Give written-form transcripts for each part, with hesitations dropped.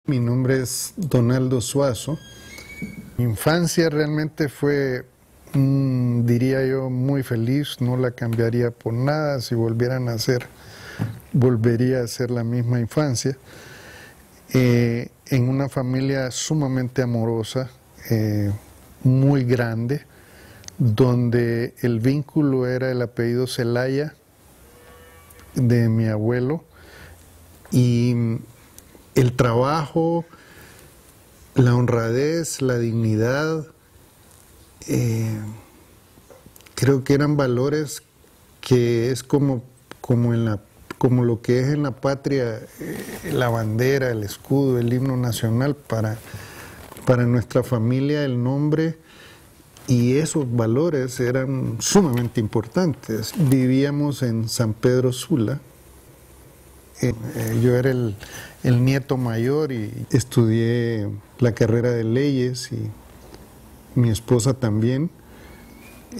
Mi nombre es Donaldo Suazo. Mi infancia realmente fue, diría yo, muy feliz, no la cambiaría por nada. Si volviera a nacer, volvería a ser la misma infancia. En una familia sumamente amorosa, muy grande, donde el vínculo era el apellido Zelaya de mi abuelo y el trabajo, la honradez, la dignidad, creo que eran valores que es como lo que es en la patria, la bandera, el escudo, el himno nacional, para nuestra familia el nombre y esos valores eran sumamente importantes. Vivíamos en San Pedro Sula. Yo era el nieto mayor y estudié la carrera de leyes y mi esposa también.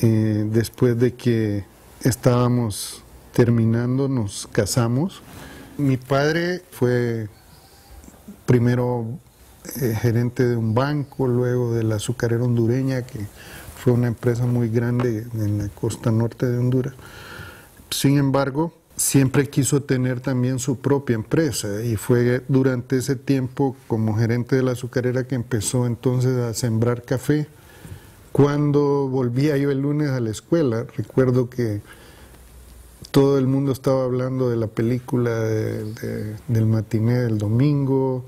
Después de que estábamos terminando, nos casamos. Mi padre fue primero gerente de un banco, luego de la Azucarera Hondureña, que fue una empresa muy grande en la costa norte de Honduras. Sin embargo, siempre quiso tener también su propia empresa y fue durante ese tiempo como gerente de la azucarera que empezó entonces a sembrar café. Cuando volvía yo el lunes a la escuela, recuerdo que todo el mundo estaba hablando de la película del matiné del domingo,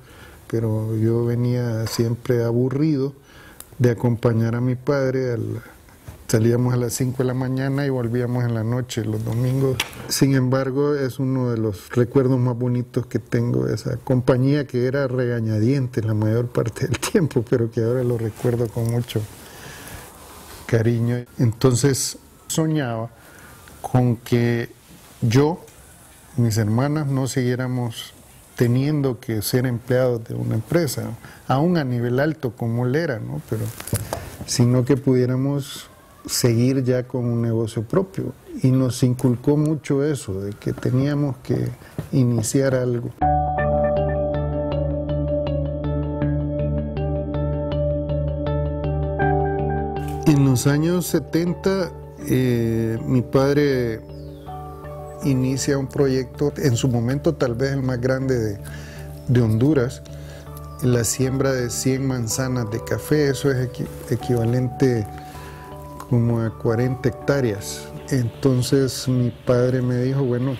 pero yo venía siempre aburrido de acompañar a mi padre. Salíamos a las 5 de la mañana y volvíamos en la noche los domingos. Sin embargo, es uno de los recuerdos más bonitos que tengo de esa compañía, que era regañadiente la mayor parte del tiempo, pero que ahora lo recuerdo con mucho cariño. Entonces soñaba con que yo, mis hermanas, no siguiéramos teniendo que ser empleados de una empresa, aún a nivel alto como él era, ¿no? Pero, sino que pudiéramos seguir ya con un negocio propio, y nos inculcó mucho eso, de que teníamos que iniciar algo. En los años 70, mi padre inicia un proyecto, en su momento tal vez el más grande de Honduras, la siembra de 100 manzanas de café. Eso es equivalente como a 40 hectáreas. Entonces mi padre me dijo, bueno,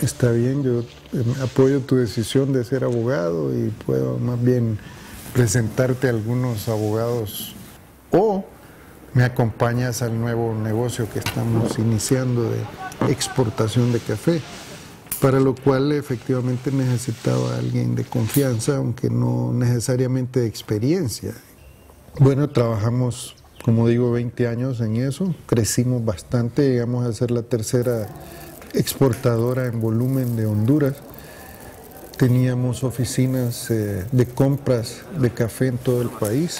está bien, yo apoyo tu decisión de ser abogado y puedo más bien presentarte a algunos abogados, o me acompañas al nuevo negocio que estamos iniciando de exportación de café, para lo cual efectivamente necesitaba a alguien de confianza, aunque no necesariamente de experiencia. Bueno, trabajamos, como digo, 20 años en eso, crecimos bastante, llegamos a ser la tercera exportadora en volumen de Honduras. Teníamos oficinas de compras de café en todo el país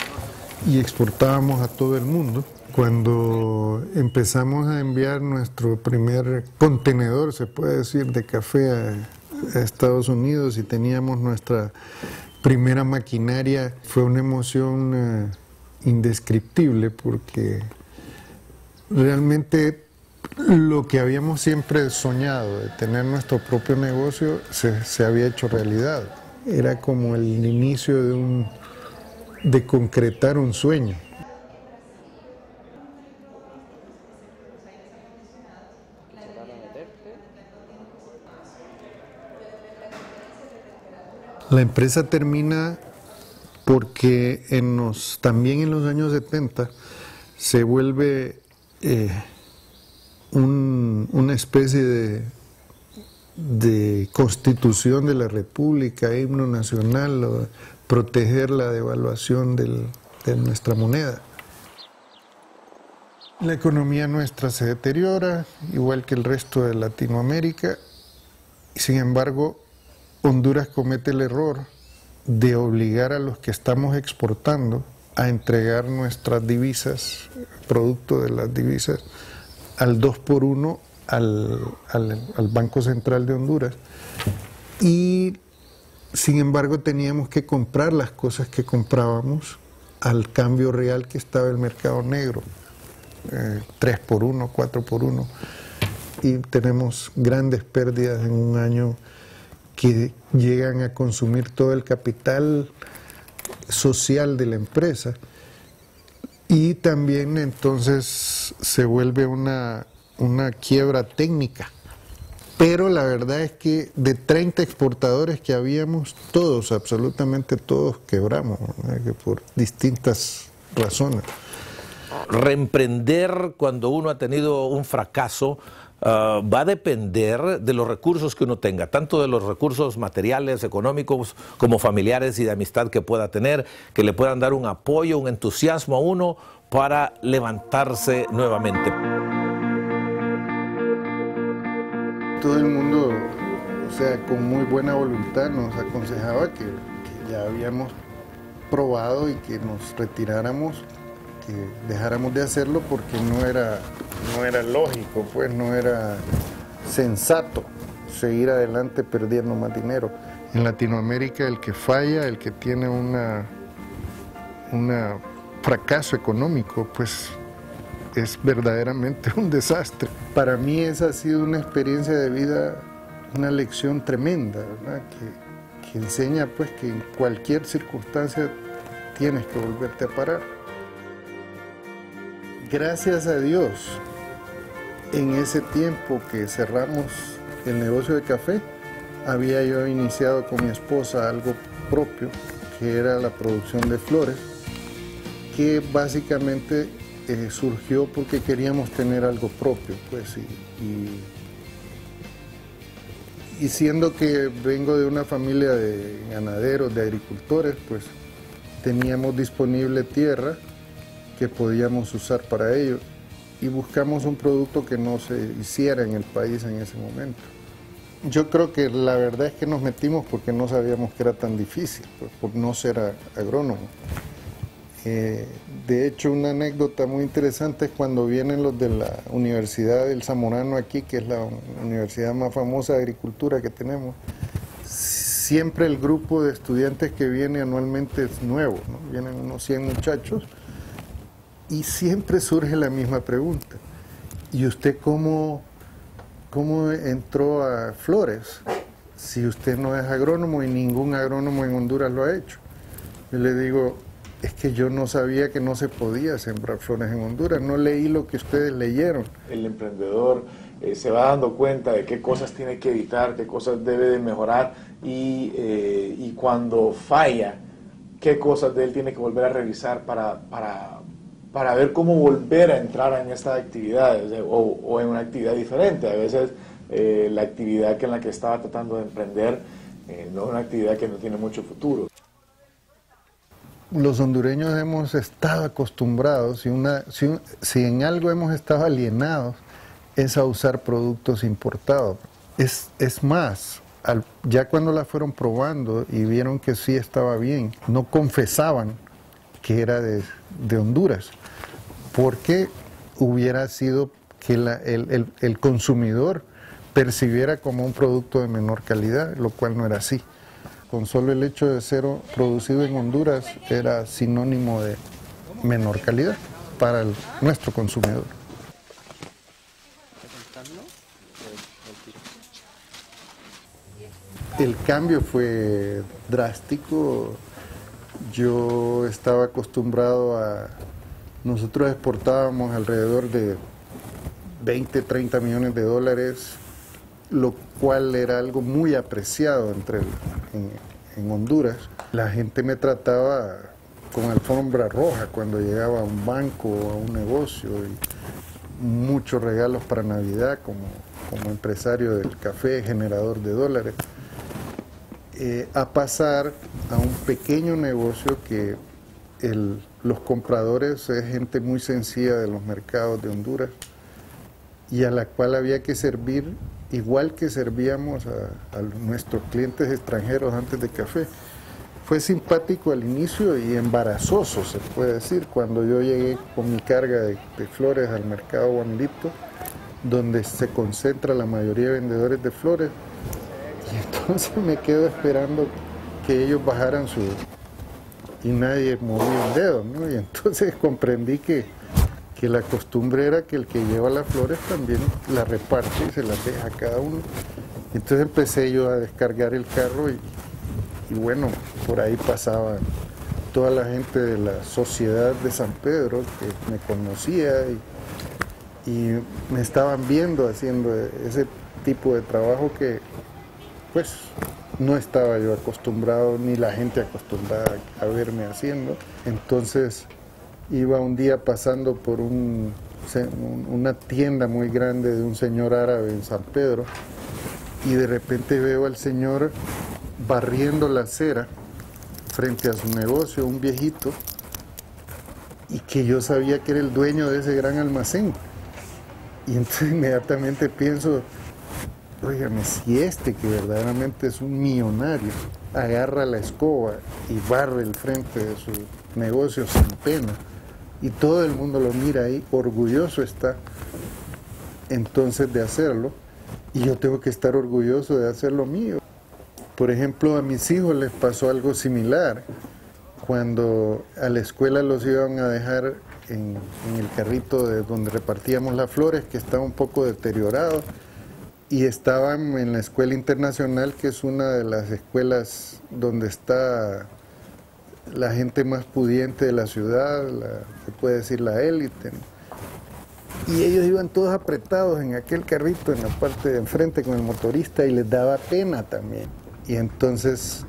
y exportábamos a todo el mundo. Cuando empezamos a enviar nuestro primer contenedor, se puede decir, de café a Estados Unidos y teníamos nuestra primera maquinaria, fue una emoción indescriptible, porque realmente lo que habíamos siempre soñado de tener nuestro propio negocio se había hecho realidad. Era como el inicio de concretar un sueño. La empresa termina porque también en los años 70 se vuelve una especie de Constitución de la República, himno nacional, o proteger la devaluación de nuestra moneda. La economía nuestra se deteriora, igual que el resto de Latinoamérica, y sin embargo, Honduras comete el error de obligar a los que estamos exportando a entregar nuestras divisas, producto de las divisas, al 2x1 al Banco Central de Honduras. Y sin embargo teníamos que comprar las cosas que comprábamos al cambio real que estaba el mercado negro, 3x1, 4x1, y tenemos grandes pérdidas en un año que llegan a consumir todo el capital social de la empresa, y también entonces se vuelve una quiebra técnica. Pero la verdad es que de 30 exportadores que habíamos, todos, absolutamente todos quebramos, ¿verdad? Que por distintas razones. Reemprender cuando uno ha tenido un fracaso va a depender de los recursos que uno tenga, tanto de los recursos materiales, económicos, como familiares y de amistad que pueda tener, que le puedan dar un apoyo, un entusiasmo a uno para levantarse nuevamente. Todo el mundo, o sea, con muy buena voluntad nos aconsejaba que ya habíamos probado y que nos retiráramos, que dejáramos de hacerlo porque no era lógico, pues no era sensato seguir adelante perdiendo más dinero. En Latinoamérica el que falla, el que tiene un fracaso económico, pues es verdaderamente un desastre. Para mí esa ha sido una experiencia de vida, una lección tremenda, ¿verdad? Que enseña pues que en cualquier circunstancia tienes que volverte a parar. Gracias a Dios, en ese tiempo que cerramos el negocio de café, había yo iniciado con mi esposa algo propio, que era la producción de flores, que básicamente surgió porque queríamos tener algo propio, pues, y siendo que vengo de una familia de ganaderos, de agricultores, pues teníamos disponible tierra que podíamos usar para ello, y buscamos un producto que no se hiciera en el país en ese momento. Yo creo que la verdad es que nos metimos porque no sabíamos que era tan difícil, pues, por no ser agrónomo. De hecho, una anécdota muy interesante es cuando vienen los de la Universidad del Zamorano aquí, que es la universidad más famosa de agricultura que tenemos. Siempre el grupo de estudiantes que viene anualmente es nuevo, ¿no? Vienen unos 100 muchachos y siempre surge la misma pregunta. ¿Y usted cómo entró a Flores si usted no es agrónomo y ningún agrónomo en Honduras lo ha hecho? Yo le digo, es que yo no sabía que no se podía sembrar flores en Honduras, no leí lo que ustedes leyeron. El emprendedor se va dando cuenta de qué cosas tiene que evitar, qué cosas debe de mejorar, y cuando falla, qué cosas de él tiene que volver a revisar para ver cómo volver a entrar en esta actividad o en una actividad diferente. A veces la actividad en la que estaba tratando de emprender no es una actividad que no tiene mucho futuro. Los hondureños hemos estado acostumbrados, si en algo hemos estado alienados, es a usar productos importados. Es más, ya cuando la fueron probando y vieron que sí estaba bien, no confesaban que era de Honduras, porque hubiera sido que el consumidor percibiera como un producto de menor calidad, lo cual no era así. Con solo el hecho de ser producido en Honduras era sinónimo de menor calidad para nuestro consumidor. El cambio fue drástico. Yo estaba acostumbrado nosotros exportábamos alrededor de 20, 30 millones de dólares, lo cual era algo muy apreciado en Honduras. La gente me trataba con alfombra roja cuando llegaba a un banco o a un negocio, y muchos regalos para Navidad, como como empresario del café, generador de dólares, a pasar a un pequeño negocio que los compradores es gente muy sencilla de los mercados de Honduras y a la cual había que servir igual que servíamos a nuestros clientes extranjeros antes de café. Fue simpático al inicio y embarazoso, se puede decir, cuando yo llegué con mi carga de flores al mercado Juanito, donde se concentra la mayoría de vendedores de flores, y entonces me quedo esperando que ellos bajaran y nadie movía un dedo, ¿no? Y entonces comprendí que la costumbre era que el que lleva las flores también las reparte y se las deja a cada uno. Entonces empecé yo a descargar el carro y bueno, por ahí pasaba toda la gente de la sociedad de San Pedro que me conocía y me estaban viendo haciendo ese tipo de trabajo que pues no estaba yo acostumbrado ni la gente acostumbrada a verme haciendo. Entonces iba un día pasando por una tienda muy grande de un señor árabe en San Pedro y de repente veo al señor barriendo la acera frente a su negocio, un viejito, y que yo sabía que era el dueño de ese gran almacén. Y entonces inmediatamente pienso, óigame, si que verdaderamente es un millonario, agarra la escoba y barre el frente de su negocio sin pena, y todo el mundo lo mira ahí, orgulloso está entonces de hacerlo, y yo tengo que estar orgulloso de hacer lo mío. Por ejemplo, a mis hijos les pasó algo similar. Cuando a la escuela los iban a dejar en el carrito de donde repartíamos las flores, que estaba un poco deteriorado, y estaban en la escuela internacional, que es una de las escuelas donde está la gente más pudiente de la ciudad, se puede decir la élite, ¿no? Y ellos iban todos apretados en aquel carrito, en la parte de enfrente con el motorista, y les daba pena también. Y entonces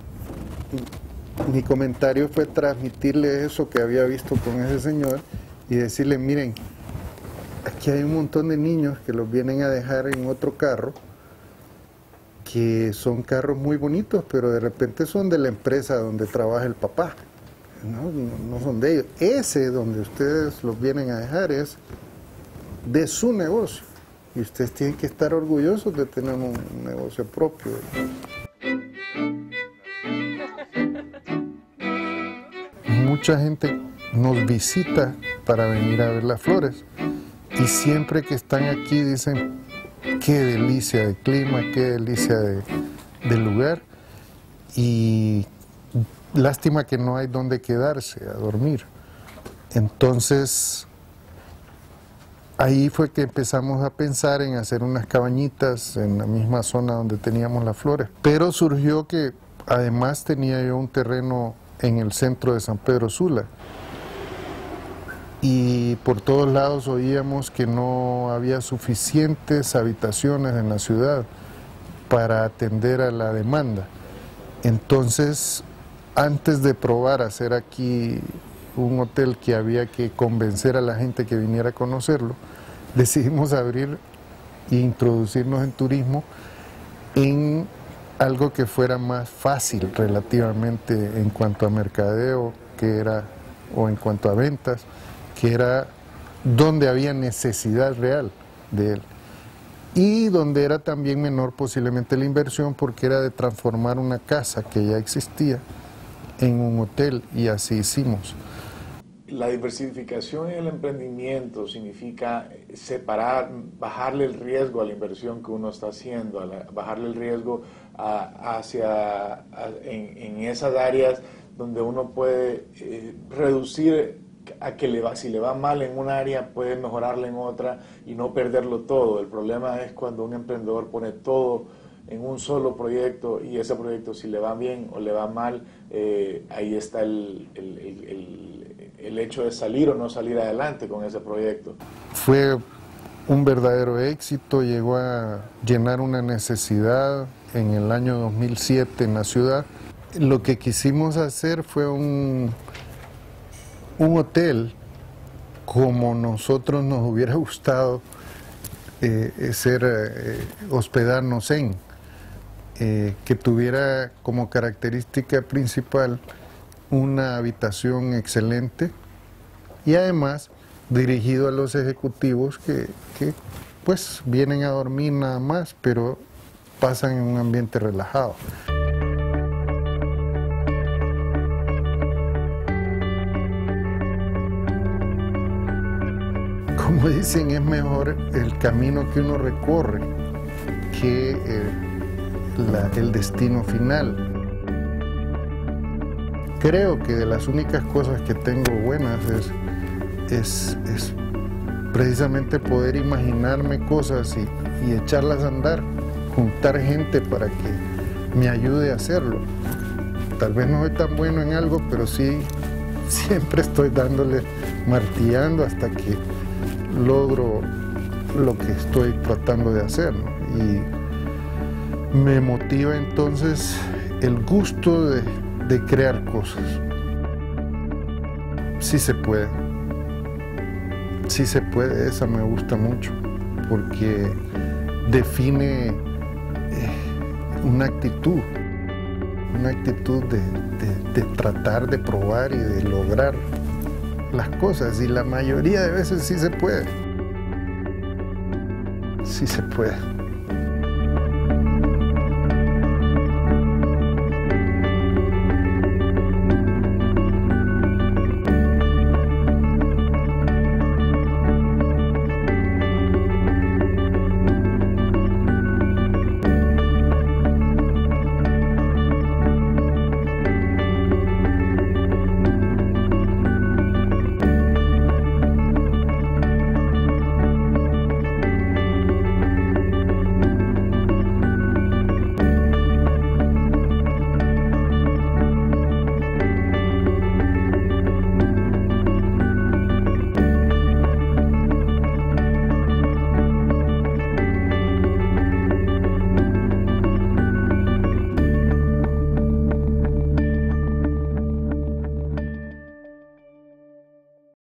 mi comentario fue transmitirle eso que había visto con ese señor y decirle, miren, aquí hay un montón de niños que los vienen a dejar en otro carro, que son carros muy bonitos, pero de repente son de la empresa donde trabaja el papá, no son de ellos. Ese donde ustedes los vienen a dejar es de su negocio y ustedes tienen que estar orgullosos de tener un negocio propio. Mucha gente nos visita para venir a ver las flores y siempre que están aquí dicen qué delicia de clima, qué delicia de lugar, y lástima que no hay donde quedarse a dormir. Entonces ahí fue que empezamos a pensar en hacer unas cabañitas en la misma zona donde teníamos las flores, pero surgió que además tenía yo un terreno en el centro de San Pedro Sula y por todos lados oíamos que no había suficientes habitaciones en la ciudad para atender a la demanda. Entonces, antes de probar a hacer aquí un hotel que había que convencer a la gente que viniera a conocerlo, decidimos abrir e introducirnos en turismo en algo que fuera más fácil relativamente en cuanto a mercadeo, o en cuanto a ventas, que era donde había necesidad real de él. Y donde era también menor posiblemente la inversión, porque era de transformar una casa que ya existía en un hotel, y así hicimos. La diversificación en el emprendimiento significa separar, bajarle el riesgo a la inversión que uno está haciendo, bajarle el riesgo en esas áreas donde uno puede reducir a que si le va mal en un área, puede mejorarla en otra y no perderlo todo. El problema es cuando un emprendedor pone todo en un solo proyecto y ese proyecto, si le va bien o le va mal, ahí está el hecho de salir o no salir adelante con ese proyecto. Fue un verdadero éxito, llegó a llenar una necesidad en el año 2007 en la ciudad. Lo que quisimos hacer fue un hotel como nosotros nos hubiera gustado hospedarnos en, que tuviera como característica principal una habitación excelente y además dirigido a los ejecutivos que pues vienen a dormir nada más, pero pasan en un ambiente relajado. Como dicen, es mejor el camino que uno recorre que el destino final. Creo que de las únicas cosas que tengo buenas es precisamente poder imaginarme cosas y echarlas a andar, juntar gente para que me ayude a hacerlo. Tal vez no soy tan bueno en algo, pero sí siempre estoy dándole, martillando hasta que logro lo que estoy tratando de hacer, ¿no? Y me motiva entonces el gusto de crear cosas. Sí se puede. Sí se puede, esa me gusta mucho, porque define una actitud de tratar de probar y de lograr las cosas, y la mayoría de veces sí se puede. Sí se puede.